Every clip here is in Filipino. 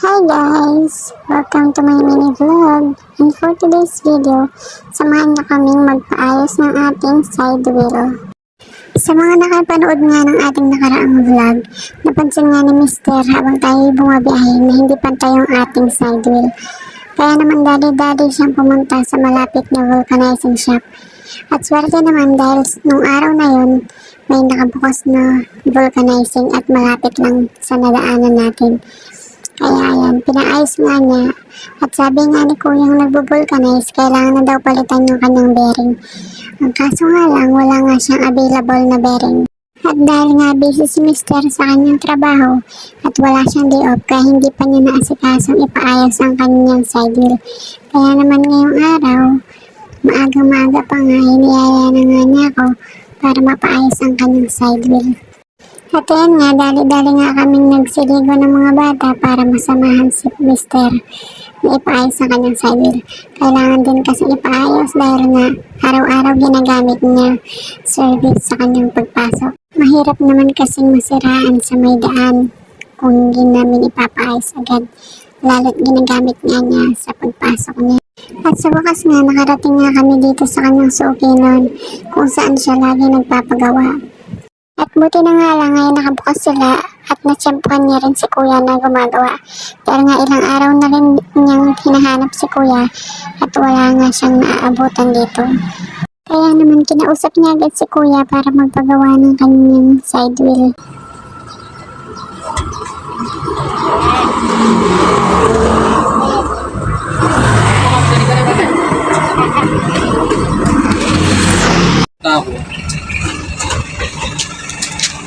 Hi guys! Welcome to my mini vlog. And for today's video, samahan niyo kaming magpaayos ng ating side wheel. Sa mga nakapanood nga ng ating nakaraang vlog, napansin nga ni Mr. habang tayo bumabiyahe na hindi pantay yung ating side wheel. Kaya naman dali-dali siyang pumunta sa malapit na vulcanizing shop. At swerte naman dahil nung araw na yun, may nakabukas na vulcanizing at malapit lang sa nadaanan natin. Kaya ayan, pinaayos nga niya. At sabi nga ni Kuyang nagbo-vulcanize, kailangan na daw palitan yung kanyang bearing. Ang kaso nga lang, wala nga siyang available na bearing. At dahil nga busy si Mr. sa kanyang trabaho at wala siyang day off, kaya hindi pa niya naasikasong ipaayos ang kanyang side wheel. Kaya naman ngayong araw, maaga-maaga pa nga, hiniyaya na nga niya ako para mapaayos ang kanyang side wheel. At ayan nga, dali-dali nga kaming nagsiligo ng mga bata para masamahan si Mr. na ipaayos sa kanyang side wheel. Kailangan din kasi ipaayos dahil nga araw-araw ginagamit niya service sa kanyang pagpasok. Mahirap naman kasing masiraan sa may daan kung hindi namin ipapaayos agad. Lalo't ginagamit niya sa pagpasok niya. At sa wakas nga, nakarating nga kami dito sa kanyang sukinon kung saan siya lagi nagpapagawa. At buti na nga lang ngayon nakabukas sila at natsyempuhan niya rin si Kuya na gumagawa. Dahil nga ilang araw na rin niyang hinahanap si Kuya at wala nga siyang naaabutan dito. Kaya naman kinausap niya agad si Kuya para magpagawa ng kanyang side wheel.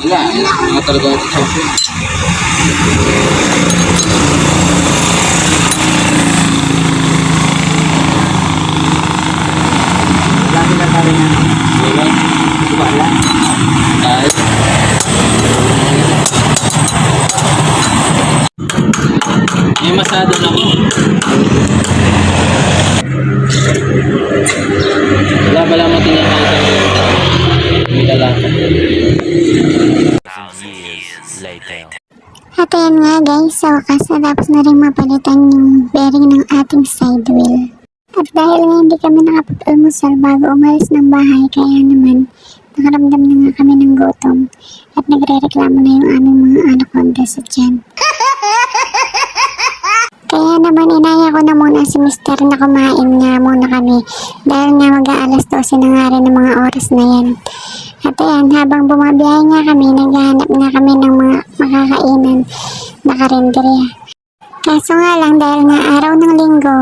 Wala, mga talaga ito. Lagi na tayo na. Wala. Wala. Kahit. May masado na ko. Wala pala matingin tayo sa may lalaki. At ayan nga guys, sa wakas natapos na rin mapalitan yung bearing ng ating side wheel. At dahil nga hindi kami nakapag-almusal bago umalis ng bahay, kaya naman nakaramdam na nga kami ng gutom at nagre-reklamo na yung aming mga anaconda sa tiyan. Kaya naman inaya ko na muna si Mr. na kumain nga muna kami dahil nga mag-aalas 12 na nga rin ng mga oras na yan. At ayan, habang bumabiyahe nga kami, naghahanap nga kami ng mga makakainan na karinderya. Kaso nga lang dahil nga araw ng linggo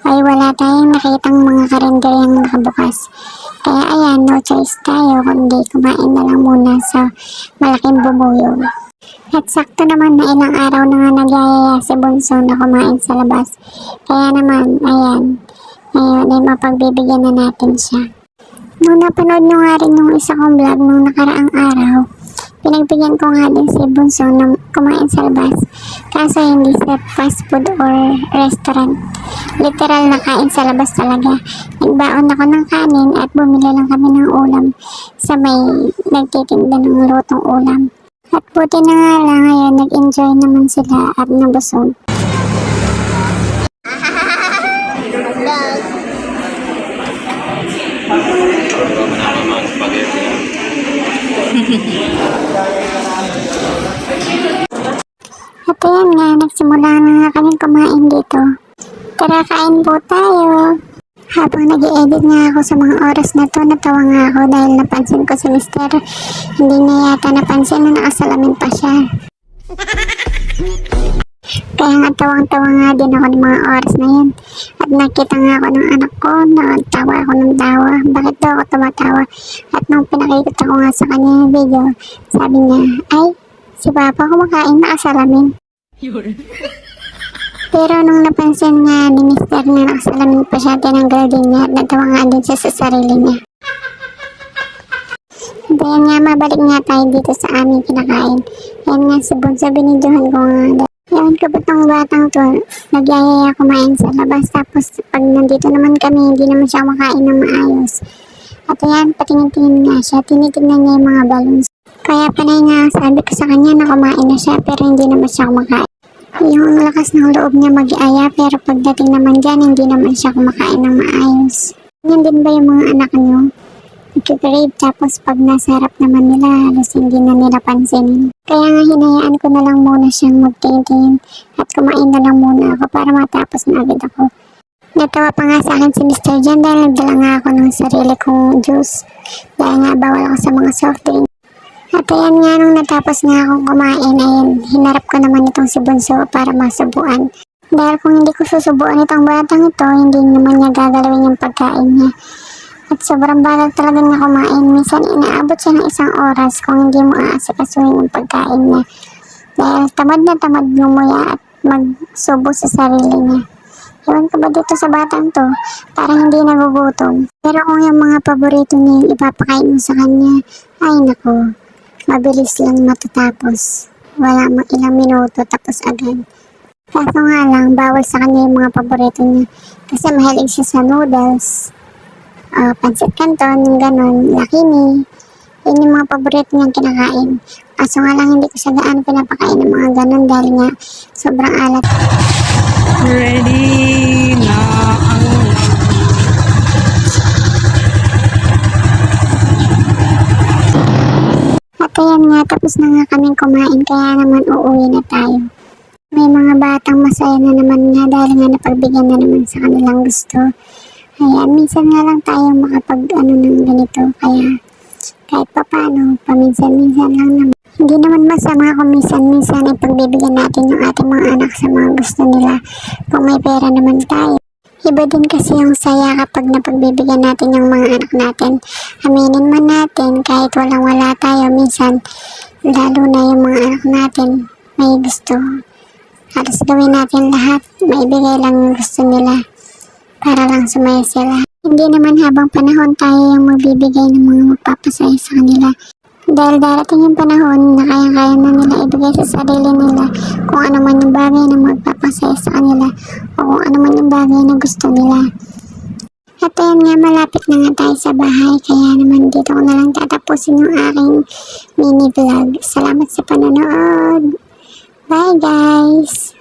ay wala tayong nakitang mga karinderyang nakabukas. Kaya ayan, no choice tayo kundi kumain na lang muna sa malaking bubuyog. At sakto naman na ilang araw na nga nagyayaya si Bunso na kumain sa labas. Kaya naman, ayan, ngayon ay mapagbibigyan na natin siya. Nung napanood nyo nga rin yung isa kong vlog nung nakaraang araw, pinagbigyan ko nga din si Bunso na kumain sa labas. Kaso hindi sa fast food or restaurant. Literal na kain sa labas talaga. Nagbaon ako ng kanin at bumili lang kami ng ulam sa may nagtitinda ng lutong ulam. At buti na nga lang ngayon, nag-enjoy naman sila at nabusog. At ayan nga, nagsimula na nga kami kumain dito. Tara, kain po tayo. Habang nag-i-edit nga ako sa mga oras na to, natawa nga ako dahil napansin ko si Mr. Hindi niya yata napansin na nakasalamin pa siya. Kaya nga tawang-tawa nga din ako ng mga oras na yan. At nakita nga ako ng anak ko, natawa ako ng tawa. Bakit daw ako tumatawa? At nung pinakikita ko nga sa kanya yung video, sabi niya, ay, si Papa kumakain nakasalamin. Pero nung napansin nga ni Mr. na nakasalamin pa siya, tinanggal din niya at natawa nga din siya sa sarili niya. Kaya nga, mabalik nga tayo dito sa aming kinakain. Yan nga, si Bunso, binidyohan ko nga. Yan ko ba itong batang to, nagyayaya kumain sa labas. Tapos pag nandito naman kami, hindi naman siya makain ng maayos. At ayan, patingin-tingin nga siya, tinitignan niya yung mga balloons. Kaya panay nga, sabi ko sa kanya na kumain na siya, pero hindi naman siya kumakain. Yung lakas ng loob niya mag-aya pero pagdating naman dyan, hindi naman siya kumakain ng maayos. Yan din ba yung mga anak niyo? Nagkikrave tapos pag nasa harap naman nila, halos hindi na nila pansinin. Kaya nga hinayaan ko na lang muna siyang magtingin at kumain na lang muna ako para matapos na agad ako. Natawa pa nga sa akin si Mr. Jan dahil nagdala nga ako ng sarili kong juice dahil nga bawal ako sa mga soft drink. At ayan nga nung natapos nga akong kumain ayun, hinarap ko naman itong si Bunso para masubuan. Dahil kung hindi ko susubuan itong batang ito, hindi naman niya gagalawin yung pagkain niya. At sobrang bagal talaga niya kumain. Minsan inaabot siya ng 1 oras kung hindi mo aasikasuhin yung pagkain niya. Dahil tamad na tamad ngumuya at magsubo sa sarili niya. Ewan ko ba dito sa batang to, parang hindi nagugutom. Pero kung yung mga paborito niya yung ipapakain mo sa kanya, ay naku, mabilis lang matatapos. Wala mang ilang minuto tapos agad. Kaso nga lang, bawal sa kanya yung mga paborito niya. Kasi mahilig siya sa noodles, pancit canton, yung ganon, lakini. Yun yung mga paborito niyang kinakain. Kaso nga lang hindi ko siya gaano pinapakain ng mga ganon dahil nga sobrang alat. Ready na ang At ayan nga, tapos na nga kaming kumain kaya naman uuwi na tayo. May mga batang masaya na naman nga dahil nga napagbigyan na naman sa kanilang gusto. Ayan, minsan nga lang tayo makapag ng ganito kaya kahit pa paano, paminsan-minsan lang naman. Hindi naman masama kung minsan-minsan ay pagbibigyan natin yung ating mga anak sa mga gusto nila kung may pera naman tayo. Iba din kasi yung saya kapag napagbibigyan natin yung mga anak natin. Aminin man natin kahit walang-wala tayo minsan, lalo na yung mga anak natin may gusto. Halos gawin natin lahat, maibigay lang yung gusto nila para lang sumaya sila. Hindi naman habang panahon tayo yung magbibigay ng mga magpapasaya sa kanila. Dahil darating yung panahon na kaya-kaya na nila ibigay sa sarili nila kung ano man yung bagay na magpapasaya sa kanila o kung ano man yung bagay na gusto nila. At ayan nga, malapit na nga tayo sa bahay kaya naman dito ko na lang tatapusin yung aking mini vlog. Salamat sa panonood. Bye guys!